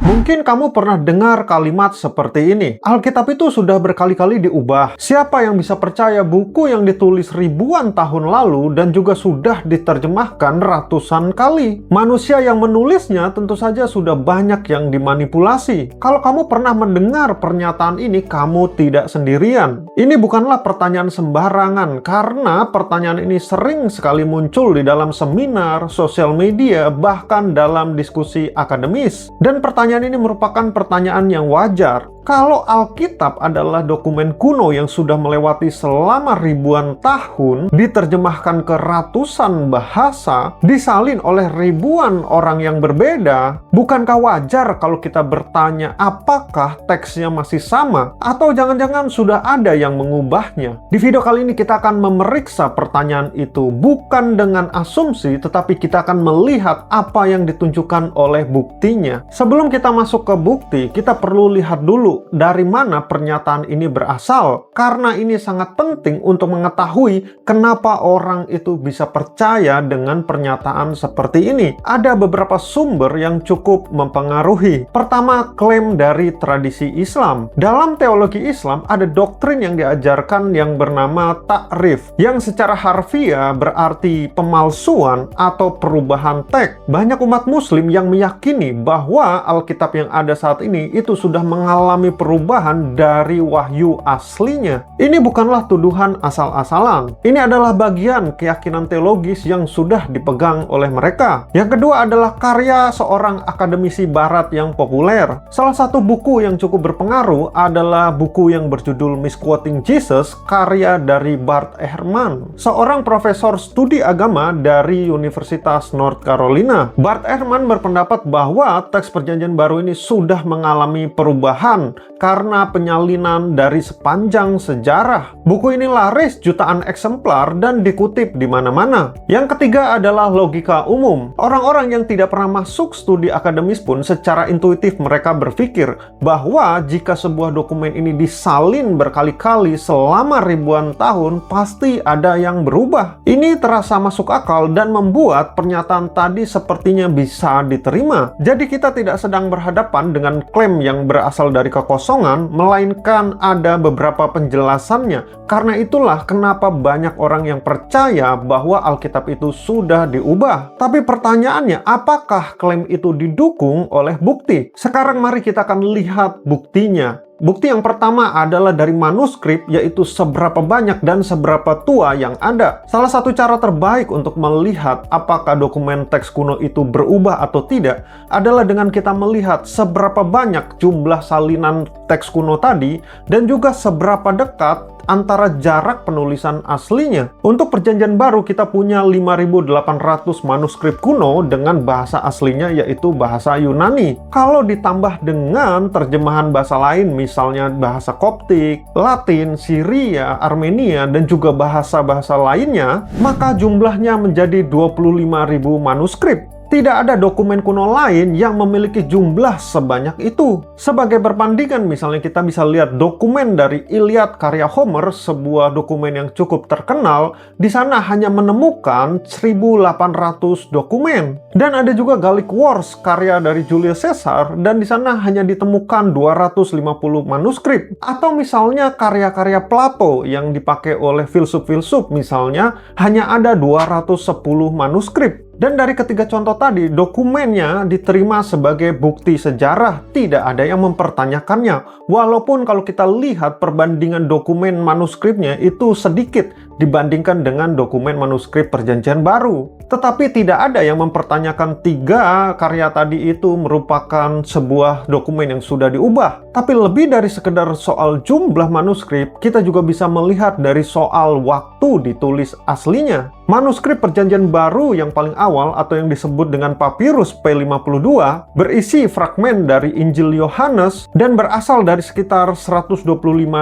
Mungkin kamu pernah dengar kalimat seperti ini, Alkitab itu sudah berkali-kali diubah. Siapa yang bisa percaya buku yang ditulis ribuan tahun lalu dan juga sudah diterjemahkan ratusan kali? Manusia yang menulisnya tentu saja sudah banyak yang dimanipulasi. Kalau kamu pernah mendengar pernyataan ini, kamu tidak sendirian. Ini bukanlah pertanyaan sembarangan, karena pertanyaan ini sering sekali muncul di dalam seminar, sosial media, bahkan dalam diskusi akademis. Dan pertanyaan ini merupakan pertanyaan yang wajar. Kalau Alkitab adalah dokumen kuno yang sudah melewati selama ribuan tahun, diterjemahkan ke ratusan bahasa, disalin oleh ribuan orang yang berbeda, bukankah wajar kalau kita bertanya apakah teksnya masih sama? Atau jangan-jangan sudah ada yang mengubahnya? Di video kali ini kita akan memeriksa pertanyaan itu, bukan dengan asumsi, tetapi kita akan melihat apa yang ditunjukkan oleh buktinya. Sebelum kita masuk ke bukti, kita perlu lihat dulu dari mana pernyataan ini berasal, karena ini sangat penting untuk mengetahui kenapa orang itu bisa percaya dengan pernyataan seperti ini. Ada beberapa sumber yang cukup mempengaruhi. Pertama, klaim dari tradisi Islam. Dalam teologi Islam ada doktrin yang diajarkan yang bernama ta'rif, yang secara harfiah berarti pemalsuan atau perubahan teks. Banyak umat muslim yang meyakini bahwa Alkitab yang ada saat ini itu sudah mengalami perubahan dari wahyu aslinya. Ini bukanlah tuduhan asal-asalan. Ini adalah bagian keyakinan teologis yang sudah dipegang oleh mereka. Yang kedua adalah karya seorang akademisi barat yang populer. Salah satu buku yang cukup berpengaruh adalah buku yang berjudul Misquoting Jesus, karya dari Bart Ehrman, seorang profesor studi agama dari Universitas North Carolina. Bart Ehrman berpendapat bahwa teks Perjanjian Baru ini sudah mengalami perubahan karena penyalinan dari sepanjang sejarah. Buku ini laris jutaan eksemplar dan dikutip di mana-mana. Yang ketiga adalah logika umum. Orang-orang yang tidak pernah masuk studi akademis pun secara intuitif mereka berpikir bahwa jika sebuah dokumen ini disalin berkali-kali selama ribuan tahun, pasti ada yang berubah. Ini terasa masuk akal dan membuat pernyataan tadi sepertinya bisa diterima. Jadi kita tidak sedang berhadapan dengan klaim yang berasal dari kekosongan, melainkan ada beberapa penjelasannya. Karena itulah kenapa banyak orang yang percaya bahwa Alkitab itu sudah diubah. Tapi pertanyaannya, apakah klaim itu didukung oleh bukti? Sekarang mari kita akan lihat buktinya. Bukti yang pertama adalah dari manuskrip, yaitu seberapa banyak dan seberapa tua yang ada. Salah satu cara terbaik untuk melihat apakah dokumen teks kuno itu berubah atau tidak adalah dengan kita melihat seberapa banyak jumlah salinan teks kuno tadi dan juga seberapa dekat antara jarak penulisan aslinya. Untuk Perjanjian Baru kita punya 5.800 manuskrip kuno dengan bahasa aslinya yaitu bahasa Yunani. Kalau ditambah dengan terjemahan bahasa lain, misalnya bahasa Koptik, Latin, Syria, Armenia, dan juga bahasa-bahasa lainnya, maka jumlahnya menjadi 25.000 manuskrip. Tidak ada dokumen kuno lain yang memiliki jumlah sebanyak itu. Sebagai perbandingan, misalnya kita bisa lihat dokumen dari Iliad karya Homer, sebuah dokumen yang cukup terkenal. Di sana hanya menemukan 1.800 dokumen. Dan ada juga Gallic Wars karya dari Julius Caesar, dan di sana hanya ditemukan 250 manuskrip. Atau misalnya karya-karya Plato yang dipakai oleh filsuf-filsuf, misalnya hanya ada 210 manuskrip. Dan dari ketiga contoh tadi, dokumennya diterima sebagai bukti sejarah, tidak ada yang mempertanyakannya. Walaupun kalau kita lihat perbandingan dokumen manuskripnya itu sedikit dibandingkan dengan dokumen manuskrip Perjanjian Baru. Tetapi tidak ada yang mempertanyakan tiga karya tadi itu merupakan sebuah dokumen yang sudah diubah. Tapi lebih dari sekedar soal jumlah manuskrip, kita juga bisa melihat dari soal waktu ditulis aslinya. Manuskrip Perjanjian Baru yang paling awal atau yang disebut dengan Papirus P52 berisi fragmen dari Injil Yohanes dan berasal dari sekitar 125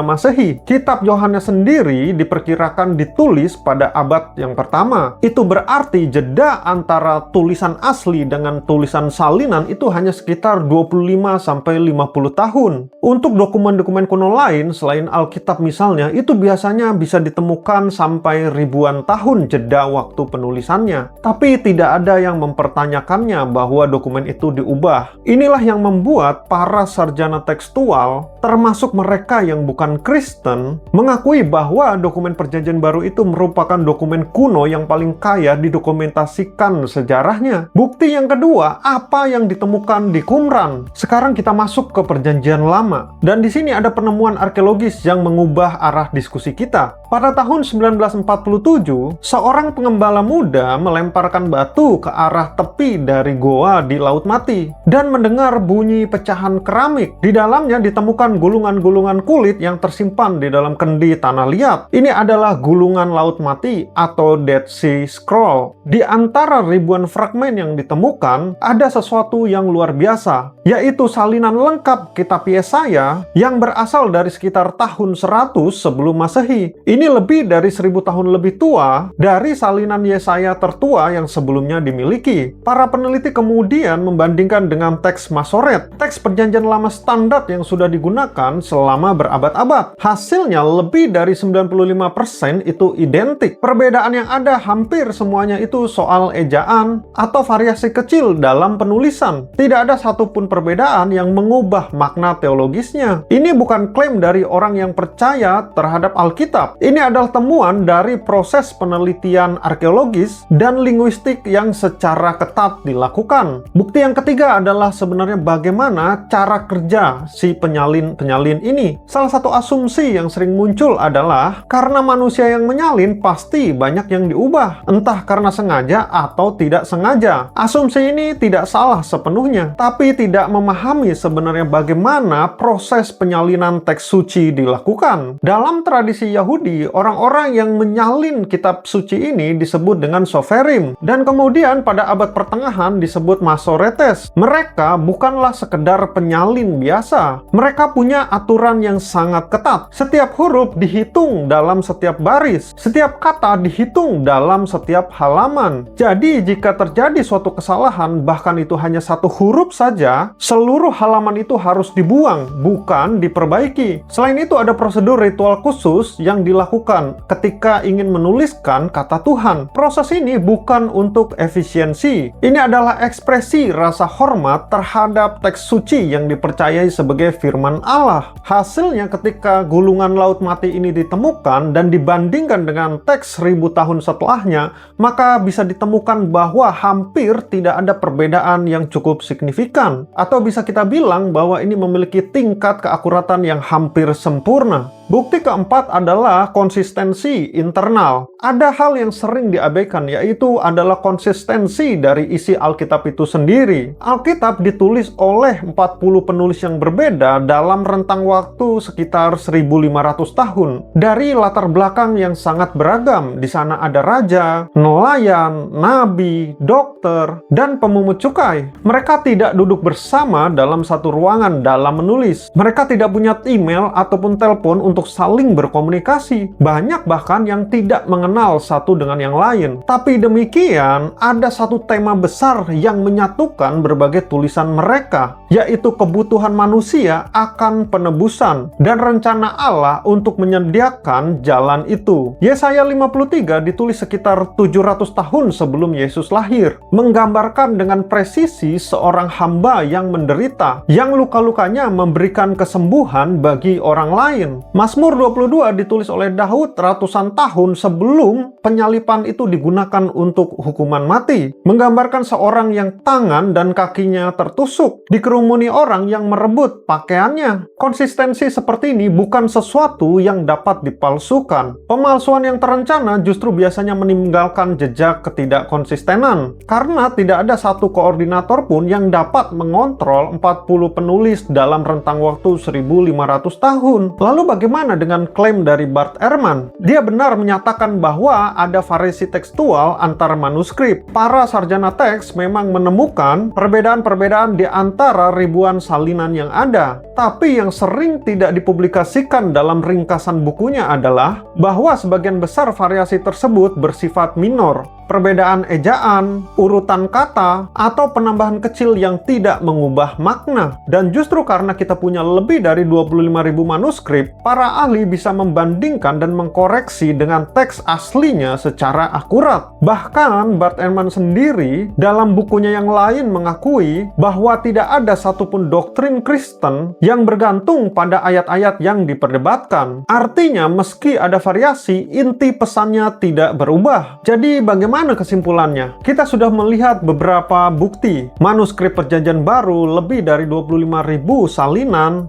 Masehi. Kitab Yohanes sendiri diperkirakan ditulis pada abad yang pertama. Itu berarti jeda antara tulisan asli dengan tulisan salinan itu hanya sekitar 25-50 tahun. Untuk dokumen-dokumen kuno lain selain Alkitab misalnya, itu biasanya bisa ditemukan sampai ribuan tahun jeda waktu penulisannya. Tapi tidak ada yang mempertanyakannya bahwa dokumen itu diubah. Inilah yang membuat para sarjana tekstual, termasuk mereka yang bukan Kristen, mengakui bahwa dokumen Perjanjian Baru itu merupakan dokumen kuno yang paling kaya didokumentasikan sejarahnya. Bukti yang kedua, apa yang ditemukan di Qumran. Sekarang kita masuk ke Perjanjian Lama. Dan di sini ada penemuan arkeologis yang mengubah arah diskusi kita. Pada tahun 1947, seorang pengembala muda melemparkan batu ke arah tepi dari goa di Laut Mati dan mendengar bunyi pecahan keramik. Di dalamnya ditemukan gulungan-gulungan kulit yang tersimpan di dalam kendi tanah liat. Ini adalah gulungan Laut Mati atau Dead Sea Scroll. Di antara ribuan fragmen yang ditemukan, ada sesuatu yang luar biasa, yaitu salinan lengkap kitab Yesaya yang berasal dari sekitar tahun 100 sebelum Masehi. Ini lebih dari 1000 tahun lebih tua dari salinan Yesaya tertua yang sebelumnya dimiliki. Para peneliti kemudian membandingkan dengan teks Masoret, teks Perjanjian Lama standar yang sudah digunakan selama berabad-abad. Hasilnya lebih dari 95% itu identik. Perbedaan yang ada hampir semuanya itu soal ejaan atau variasi kecil dalam penulisan. Tidak ada satupun perbedaan yang mengubah makna teologisnya. Ini bukan klaim dari orang yang percaya terhadap Alkitab. Ini adalah temuan dari proses penelitian arkeologis dan linguistik yang secara ketat dilakukan. Bukti yang ketiga adalah sebenarnya bagaimana cara kerja si penyalin ini. Salah satu asumsi yang sering muncul adalah karena manusia yang menyalin pasti banyak yang diubah, entah karena sengaja atau tidak sengaja. Asumsi ini tidak salah sepenuhnya, tapi tidak memahami sebenarnya bagaimana proses penyalinan teks suci dilakukan. Dalam tradisi Yahudi, orang-orang yang menyalin kitab suci ini disebut dengan soferim, dan kemudian pada abad pertengahan disebut masoretes. Mereka bukanlah sekedar penyalin biasa. Mereka punya aturan yang sangat ketat. Setiap huruf dihitung dalam setiap baris. Setiap kata dihitung dalam setiap halaman. Jadi jika terjadi suatu kesalahan, bahkan itu hanya satu huruf saja, seluruh halaman itu harus dibuang, bukan diperbaiki. Selain itu ada prosedur ritual khusus yang dilakukan ketika ingin menuliskan kata Tuhan. Proses ini bukan untuk efisiensi. Ini adalah ekspresi rasa hormat terhadap teks suci yang dipercayai sebagai firman Allah. Hasilnya ketika gulungan Laut Mati ini ditemukan dan dibandingkan dengan teks 1000 tahun setelahnya, maka bisa ditemukan bahwa hampir tidak ada perbedaan yang cukup signifikan. Atau bisa kita bilang bahwa ini memiliki tingkat keakuratan yang hampir sempurna. Bukti keempat adalah konsistensi internal. Ada hal yang sering diabaikan, yaitu adalah konsistensi dari isi Alkitab itu sendiri. Alkitab ditulis oleh 40 penulis yang berbeda dalam rentang waktu sekitar 1500 tahun. Dari latar belakang yang sangat beragam. Di sana ada raja, nelayan, nabi, dokter, dan pemungut cukai. Mereka tidak duduk bersama dalam satu ruangan dalam menulis. Mereka tidak punya email ataupun telepon untuk saling berkomunikasi. Banyak bahkan yang tidak mengenal satu dengan yang lain. Tapi demikian, ada satu tema besar yang menyatukan berbagai tulisan mereka, yaitu kebutuhan manusia akan penebusan dan rencana Allah untuk menyediakan jalan itu. Yesaya 53 ditulis sekitar 700 tahun sebelum Yesus lahir, menggambarkan dengan presisi seorang hamba yang menderita, yang luka-lukanya memberikan kesembuhan bagi orang lain. Mazmur 22 ditulis oleh Daud ratusan tahun sebelum penyalipan itu digunakan untuk hukuman mati, menggambarkan seorang yang tangan dan kakinya tertusuk, dikerumuni orang yang merebut pakaiannya. Konsistensi seperti ini bukan sesuatu yang dapat dipalsukan. Pemalsuan yang terencana justru biasanya meninggalkan jejak ketidakkonsistenan, karena tidak ada satu koordinator pun yang dapat mengontrol 40 penulis dalam rentang waktu 1500 tahun. Lalu bagaimana dengan klaim dari Bart Ehrman? Dia benar menyatakan bahwa ada variasi tekstual antar manuskrip. Para sarjana teks memang menemukan perbedaan-perbedaan di antara ribuan salinan yang ada. Tapi yang sering tidak dipublikasikan dalam ringkasan bukunya adalah bahwa sebagian besar variasi tersebut bersifat minor. perbedaan ejaan, urutan kata, atau penambahan kecil yang tidak mengubah makna. Dan justru karena kita punya lebih dari 25.000 manuskrip, para ahli bisa membandingkan dan mengkoreksi dengan teks aslinya secara akurat. Bahkan Bart Ehrman sendiri dalam bukunya yang lain mengakui bahwa tidak ada satupun doktrin Kristen yang bergantung pada ayat-ayat yang diperdebatkan. Artinya, meski ada variasi, inti pesannya tidak berubah. Jadi, bagaimana kesimpulannya? Kita sudah melihat beberapa bukti. Manuskrip Perjanjian Baru lebih dari 25.000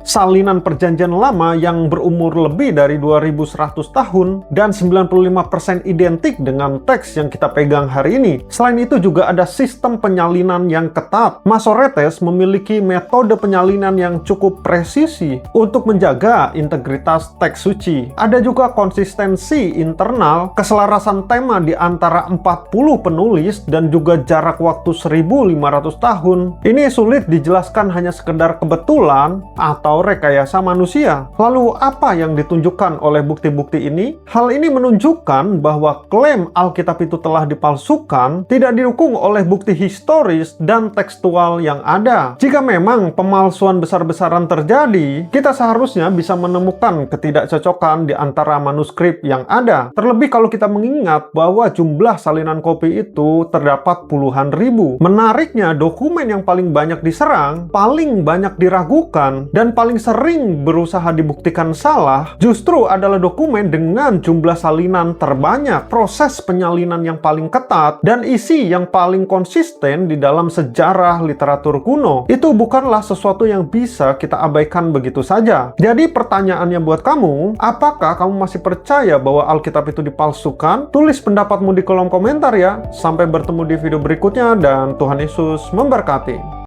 salinan Perjanjian Lama yang berumur lebih dari 2.100 tahun, dan 95% identik dengan teks yang kita pegang hari ini. Selain itu juga ada sistem penyalinan yang ketat. Masoretes memiliki metode penyalinan yang cukup presisi untuk menjaga integritas teks suci. Ada juga konsistensi internal, keselarasan tema di antara 40 penulis, dan juga jarak waktu 1.500 tahun. Ini sulit dijelaskan hanya sekedar kebetulan atau rekayasa manusia. Lalu apa yang ditunjukkan oleh bukti-bukti ini? Hal ini menunjukkan bahwa klaim Alkitab itu telah dipalsukan tidak didukung oleh bukti historis dan tekstual yang ada. Jika memang pemalsuan besar-besaran terjadi, kita seharusnya bisa menemukan ketidakcocokan di antara manuskrip yang ada. Terlebih kalau kita mengingat bahwa jumlah salinan kopi itu terdapat puluhan ribu. Menariknya, dokumen yang paling banyak diserang, paling banyak diragukan, dan paling sering berusaha dibuktikan salah, justru adalah dokumen dengan jumlah salinan terbanyak, proses penyalinan yang paling ketat, dan isi yang paling konsisten di dalam sejarah literatur kuno. Itu bukanlah sesuatu yang bisa kita abaikan begitu saja. Jadi pertanyaannya buat kamu, apakah kamu masih percaya bahwa Alkitab itu dipalsukan? Tulis pendapatmu di kolom komentar ya. Sampai bertemu di video berikutnya dan Tuhan Yesus memberkati.